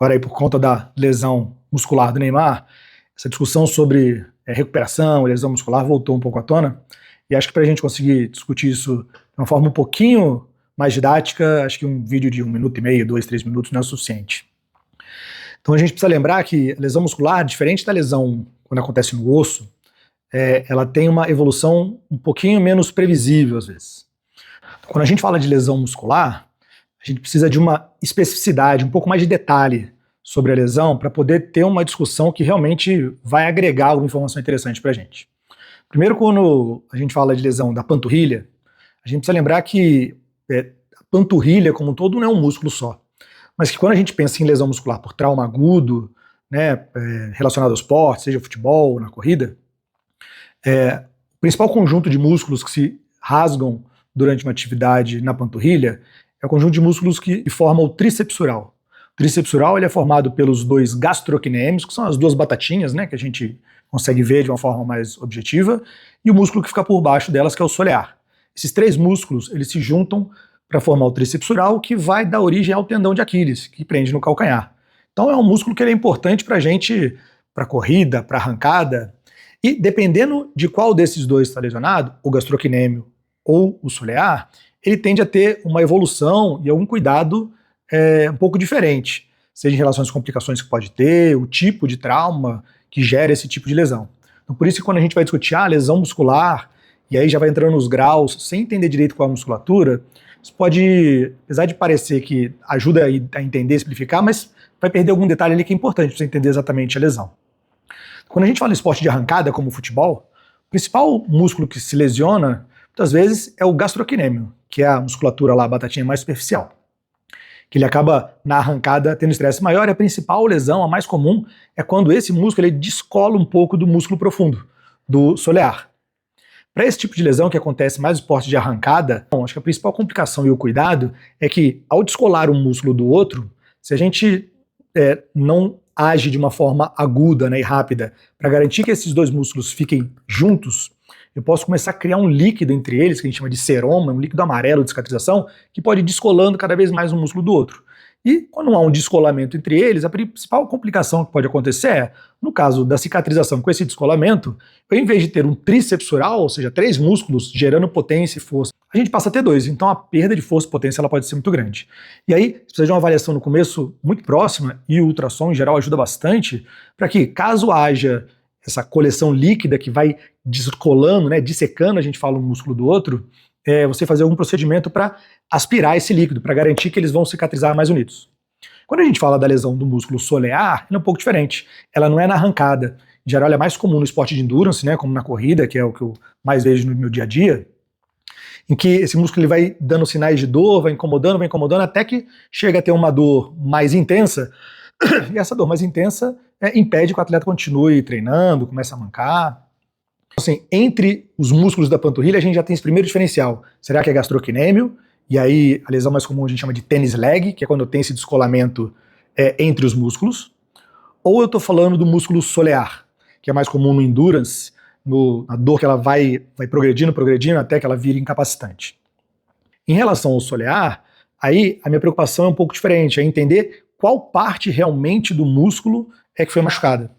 Agora aí por conta da lesão muscular do Neymar, essa discussão sobre recuperação e lesão muscular voltou um pouco à tona, e acho que para a gente conseguir discutir isso de uma forma um pouquinho mais didática, acho que um vídeo de 1 minuto e meio, 2, 3 minutos não é o suficiente. Então a gente precisa lembrar que a lesão muscular, diferente da lesão quando acontece no osso, ela tem uma evolução um pouquinho menos previsível às vezes. Então, quando a gente fala de lesão muscular, a gente precisa de uma especificidade, um pouco mais de detalhe sobre a lesão para poder ter uma discussão que realmente vai agregar alguma informação interessante para a gente. Primeiro, quando a gente fala de lesão da panturrilha, a gente precisa lembrar que a panturrilha como um todo não é um músculo só, mas que quando a gente pensa em lesão muscular por trauma agudo, né, relacionado ao esporte, seja futebol ou na corrida, o principal conjunto de músculos que se rasgam durante uma atividade na panturrilha é o conjunto de músculos que forma o tríceps sural. O tríceps sural ele é formado pelos dois gastrocnêmios, que são as duas batatinhas, né, que a gente consegue ver de uma forma mais objetiva, e o músculo que fica por baixo delas, que é o solear. Esses três músculos eles se juntam para formar o tríceps sural, que vai dar origem ao tendão de Aquiles, que prende no calcanhar. Então é um músculo que ele é importante para a gente, para corrida, para arrancada, e dependendo de qual desses dois está lesionado, o gastrocnêmio ou o solear, ele tende a ter uma evolução e algum cuidado um pouco diferente, seja em relação às complicações que pode ter, o tipo de trauma que gera esse tipo de lesão. Então por isso que quando a gente vai discutir a lesão muscular, e aí já vai entrando nos graus, sem entender direito qual é a musculatura, isso pode, apesar de parecer que ajuda a entender, explicar, mas vai perder algum detalhe ali que é importante para você entender exatamente a lesão. Quando a gente fala em esporte de arrancada, como o futebol, o principal músculo que se lesiona, muitas vezes, é o gastrocnêmio, que é a musculatura lá, a batatinha mais superficial. Que ele acaba, na arrancada, tendo estresse maior, e a principal lesão, a mais comum, é quando esse músculo ele descola um pouco do músculo profundo, do solear. Para esse tipo de lesão que acontece mais no esporte de arrancada, acho que a principal complicação e o cuidado é que, ao descolar um músculo do outro, se a gente não age de uma forma aguda, né, e rápida para garantir que esses dois músculos fiquem juntos, eu posso começar a criar um líquido entre eles, que a gente chama de seroma, um líquido amarelo de cicatrização, que pode ir descolando cada vez mais um músculo do outro. E quando há um descolamento entre eles, a principal complicação que pode acontecer é, no caso da cicatrização com esse descolamento, eu, em vez de ter um tríceps sural, ou seja, 3 músculos gerando potência e força, a gente passa a ter 2, então a perda de força e potência ela pode ser muito grande. E aí, precisa de uma avaliação no começo muito próxima, e o ultrassom em geral ajuda bastante, para que, caso haja essa coleção líquida que vai descolando, né, dissecando, a gente fala um músculo do outro, você fazer algum procedimento para aspirar esse líquido, para garantir que eles vão cicatrizar mais unidos. Quando a gente fala da lesão do músculo solear, ela é um pouco diferente. Ela não é na arrancada. Em geral, ela é mais comum no esporte de endurance, né, como na corrida, que é o que eu mais vejo no meu dia a dia, em que esse músculo ele vai dando sinais de dor, vai incomodando, até que chega a ter uma dor mais intensa, e essa dor mais intensa impede que o atleta continue treinando, comece a mancar. Assim, entre os músculos da panturrilha, a gente já tem esse primeiro diferencial. Será que é gastrocnêmio? E aí, a lesão mais comum a gente chama de tênis leg, que é quando tem esse descolamento entre os músculos. Ou eu estou falando do músculo solear, que é mais comum no endurance, na dor que ela vai progredindo, até que ela vira incapacitante. Em relação ao solear, aí a minha preocupação é um pouco diferente, é entender qual parte realmente do músculo é que foi machucada.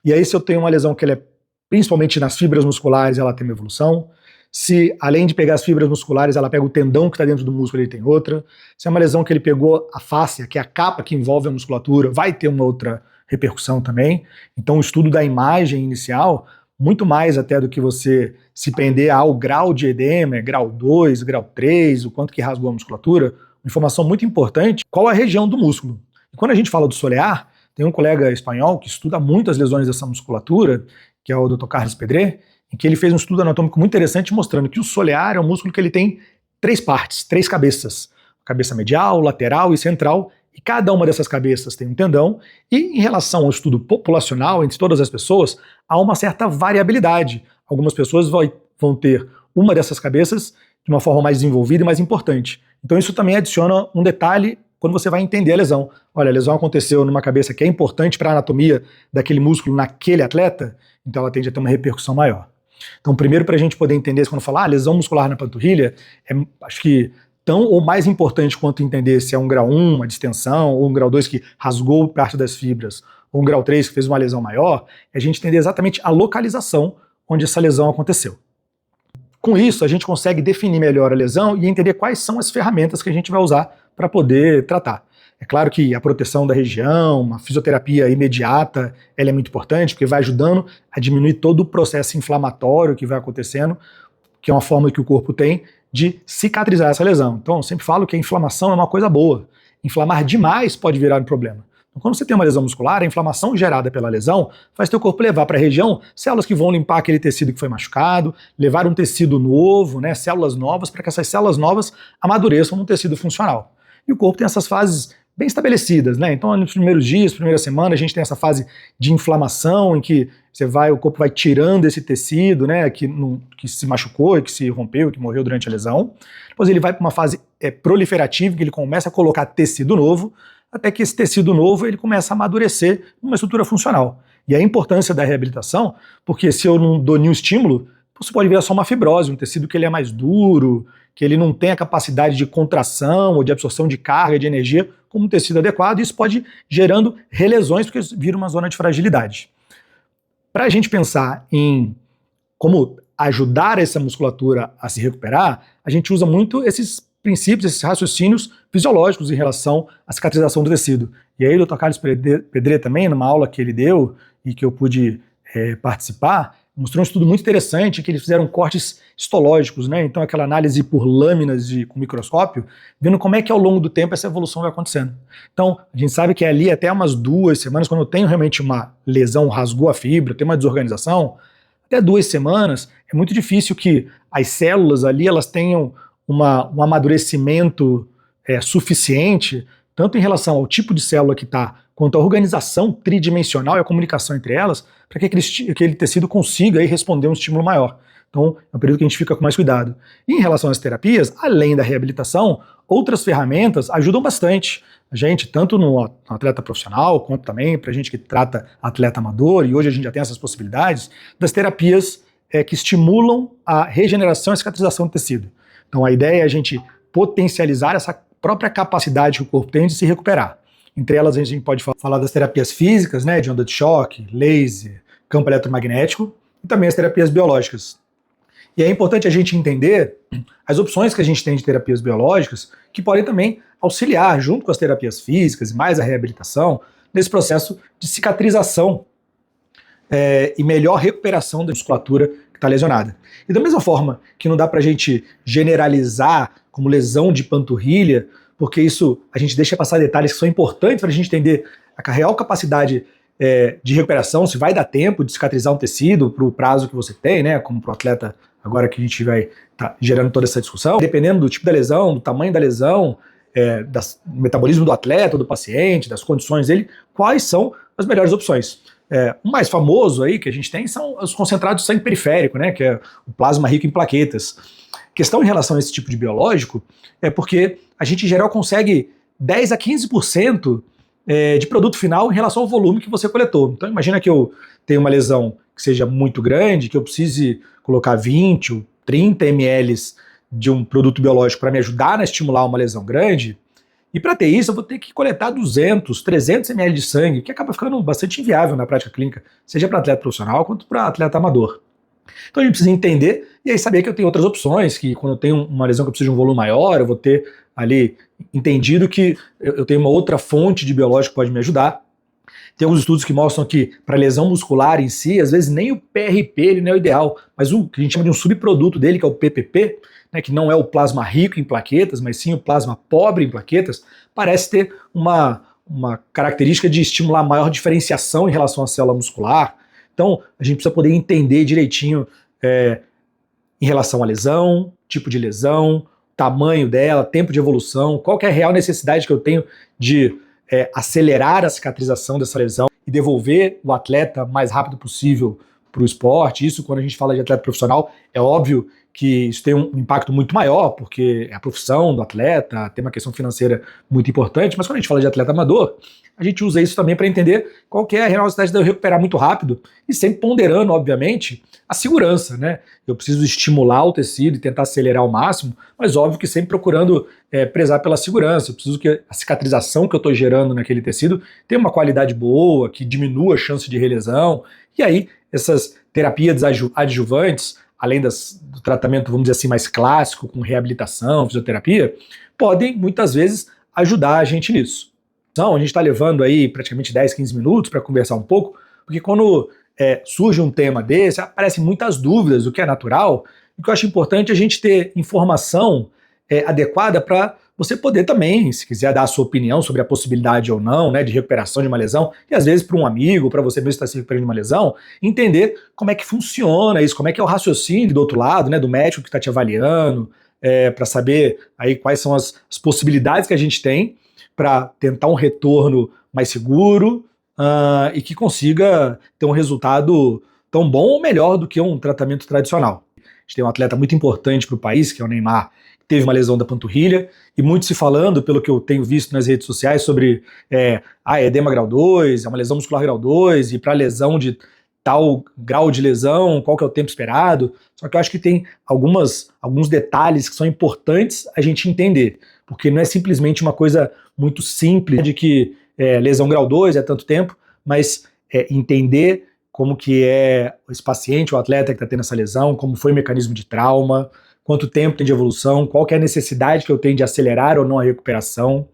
E aí, se eu tenho uma lesão que ela é principalmente nas fibras musculares, ela tem uma evolução. Se, além de pegar as fibras musculares, ela pega o tendão que está dentro do músculo, ele tem outra. Se é uma lesão que ele pegou a fáscia, que é a capa que envolve a musculatura, vai ter uma outra repercussão também. Então, o estudo da imagem inicial, muito mais até do que você se prender ao grau de edema, grau 2, grau 3, o quanto que rasgou a musculatura, uma informação muito importante, qual a região do músculo. E quando a gente fala do solear, tem um colega espanhol que estuda muito as lesões dessa musculatura, que é o Dr. Carlos Pedré, em que ele fez um estudo anatômico muito interessante mostrando que o solear é um músculo que ele tem 3 partes, 3 cabeças, cabeça medial, lateral e central, e cada uma dessas cabeças tem um tendão, e em relação ao estudo populacional, entre todas as pessoas, há uma certa variabilidade. Algumas pessoas vão ter uma dessas cabeças de uma forma mais desenvolvida e mais importante. Então isso também adiciona um detalhe quando você vai entender a lesão. Olha, a lesão aconteceu numa cabeça que é importante para a anatomia daquele músculo naquele atleta, então ela tende a ter uma repercussão maior. Então, primeiro, para a gente poder entender, quando falar lesão muscular na panturrilha, acho que tão ou mais importante quanto entender se é um grau 1, uma distensão, ou um grau 2 que rasgou parte das fibras, ou um grau 3 que fez uma lesão maior, é a gente entender exatamente a localização onde essa lesão aconteceu. Com isso, a gente consegue definir melhor a lesão e entender quais são as ferramentas que a gente vai usar para poder tratar. É claro que a proteção da região, uma fisioterapia imediata, ela é muito importante, porque vai ajudando a diminuir todo o processo inflamatório que vai acontecendo, que é uma forma que o corpo tem de cicatrizar essa lesão. Então, eu sempre falo que a inflamação é uma coisa boa. Inflamar demais pode virar um problema. Então, quando você tem uma lesão muscular, a inflamação gerada pela lesão faz teu corpo levar para a região células que vão limpar aquele tecido que foi machucado, levar um tecido novo, né, células novas, para que essas células novas amadureçam num tecido funcional. E o corpo tem essas fases bem estabelecidas, né? Então, nos primeiros dias, primeira semana, a gente tem essa fase de inflamação, em que o corpo vai tirando esse tecido, né, que se machucou, que se rompeu, que morreu durante a lesão. Depois ele vai para uma fase proliferativa, que ele começa a colocar tecido novo, até que esse tecido novo ele começa a amadurecer numa estrutura funcional. E a importância da reabilitação, porque se eu não dou nenhum estímulo, você pode virar só uma fibrose, um tecido que ele é mais duro, que ele não tem a capacidade de contração ou de absorção de carga, de energia, como um tecido adequado, e isso pode gerando relesões, porque vira uma zona de fragilidade. Para a gente pensar em como ajudar essa musculatura a se recuperar, a gente usa muito esses princípios, esses raciocínios fisiológicos em relação à cicatrização do tecido. E aí o Dr. Carlos Pedret também, numa aula que ele deu e que eu pude participar, mostrou um estudo muito interessante que eles fizeram cortes histológicos, né? Então aquela análise por lâminas com microscópio, vendo como é que ao longo do tempo essa evolução vai acontecendo. Então a gente sabe que ali até umas 2 semanas, quando eu tenho realmente uma lesão, rasgou a fibra, tem uma desorganização, até 2 semanas é muito difícil que as células ali elas tenham um amadurecimento suficiente, tanto em relação ao tipo de célula que está, quanto à organização tridimensional e a comunicação entre elas, para que aquele tecido consiga aí responder um estímulo maior. Então, é um período que a gente fica com mais cuidado. E em relação às terapias, além da reabilitação, outras ferramentas ajudam bastante a gente, tanto no atleta profissional, quanto também para a gente que trata atleta amador, e hoje a gente já tem essas possibilidades, das terapias que estimulam a regeneração e a cicatrização do tecido. Então, a ideia é a gente potencializar essa própria capacidade que o corpo tem de se recuperar. Entre elas, a gente pode falar das terapias físicas, né, de onda de choque, laser, campo eletromagnético, e também as terapias biológicas. E é importante a gente entender as opções que a gente tem de terapias biológicas, que podem também auxiliar, junto com as terapias físicas e mais a reabilitação, nesse processo de cicatrização e melhor recuperação da musculatura que está lesionada. E da mesma forma que não dá para a gente generalizar como lesão de panturrilha, porque isso a gente deixa passar detalhes que são importantes para a gente entender a real capacidade de recuperação, se vai dar tempo de cicatrizar um tecido para o prazo que você tem, né, como para o atleta agora que a gente vai estar gerando toda essa discussão, dependendo do tipo da lesão, do tamanho da lesão, do metabolismo do atleta, do paciente, das condições dele, quais são as melhores opções. O mais famoso aí que a gente tem são os concentrados de sangue periférico, né, que é o plasma rico em plaquetas. A questão em relação a esse tipo de biológico é porque a gente em geral consegue 10 a 15% de produto final em relação ao volume que você coletou. Então imagina que eu tenho uma lesão que seja muito grande, que eu precise colocar 20 ou 30 ml de um produto biológico para me ajudar a estimular uma lesão grande, e para ter isso eu vou ter que coletar 200, 300 ml de sangue, que acaba ficando bastante inviável na prática clínica, seja para atleta profissional quanto para atleta amador. Então a gente precisa entender e aí saber que eu tenho outras opções, que quando eu tenho uma lesão que eu preciso de um volume maior, eu vou ter ali entendido que eu tenho uma outra fonte de biológico que pode me ajudar. Tem alguns estudos que mostram que para lesão muscular em si, às vezes nem o PRP ele não é o ideal, mas o que a gente chama de um subproduto dele, que é o PPP, né, que não é o plasma rico em plaquetas, mas sim o plasma pobre em plaquetas, parece ter uma característica de estimular maior diferenciação em relação à célula muscular. Então, a gente precisa poder entender direitinho em relação à lesão, tipo de lesão, tamanho dela, tempo de evolução, qual que é a real necessidade que eu tenho de acelerar a cicatrização dessa lesão e devolver o atleta mais rápido possível para o esporte. Isso, quando a gente fala de atleta profissional, é óbvio que isso tem um impacto muito maior, porque é a profissão do atleta, tem uma questão financeira muito importante, mas quando a gente fala de atleta amador, a gente usa isso também para entender qual que é a real necessidade de eu recuperar muito rápido e sempre ponderando, obviamente, a segurança, né? Eu preciso estimular o tecido e tentar acelerar ao máximo, mas óbvio que sempre procurando prezar pela segurança. Eu preciso que a cicatrização que eu estou gerando naquele tecido tenha uma qualidade boa, que diminua a chance de relesão. E aí, essas terapias adjuvantes, além do tratamento, vamos dizer assim, mais clássico, com reabilitação, fisioterapia, podem muitas vezes ajudar a gente nisso. Então, a gente está levando aí praticamente 10, 15 minutos para conversar um pouco, porque quando surge um tema desse, aparecem muitas dúvidas, o que é natural, e o que eu acho importante é a gente ter informação adequada para você poder também, se quiser dar a sua opinião sobre a possibilidade ou não, né, de recuperação de uma lesão, e às vezes para um amigo, para você mesmo que está se recuperando de uma lesão, entender como é que funciona isso, como é que é o raciocínio do outro lado, né, do médico que está te avaliando, para saber aí quais são as possibilidades que a gente tem para tentar um retorno mais seguro e que consiga ter um resultado tão bom ou melhor do que um tratamento tradicional. A gente tem um atleta muito importante para o país, que é o Neymar, que teve uma lesão da panturrilha, e muito se falando, pelo que eu tenho visto nas redes sociais, sobre edema grau 2, é uma lesão muscular grau 2, e para lesão de tal grau de lesão, qual que é o tempo esperado. Só que eu acho que tem alguns detalhes que são importantes a gente entender, porque não é simplesmente uma coisa muito simples de que lesão grau 2 é tanto tempo, mas entender como que é esse paciente, o atleta que está tendo essa lesão, como foi o mecanismo de trauma, quanto tempo tem de evolução, qual que é a necessidade que eu tenho de acelerar ou não a recuperação.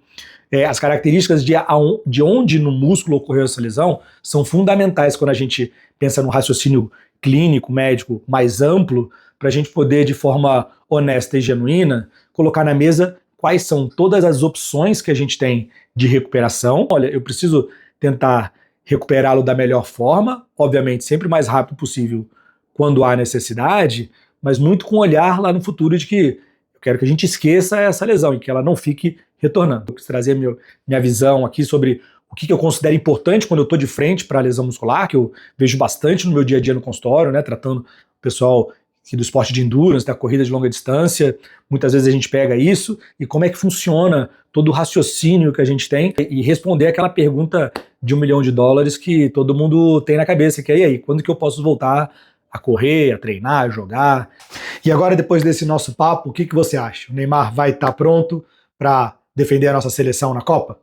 As características de onde no músculo ocorreu essa lesão são fundamentais quando a gente pensa no raciocínio clínico, médico mais amplo, para a gente poder, de forma honesta e genuína, colocar na mesa quais são todas as opções que a gente tem de recuperação. Olha, eu preciso tentar recuperá-lo da melhor forma, obviamente sempre o mais rápido possível quando há necessidade, mas muito com olhar lá no futuro de que eu quero que a gente esqueça essa lesão e que ela não fique retornando. Eu quis trazer minha visão aqui sobre o que eu considero importante quando eu estou de frente para a lesão muscular, que eu vejo bastante no meu dia a dia no consultório, né, tratando o pessoal aqui do esporte de endurance, da corrida de longa distância. Muitas vezes a gente pega isso e como é que funciona todo o raciocínio que a gente tem e responder aquela pergunta de $1 milhão que todo mundo tem na cabeça, que é, e aí, quando que eu posso voltar a correr, a treinar, a jogar? E agora, depois desse nosso papo, o que você acha? O Neymar vai estar pronto para defender a nossa seleção na Copa?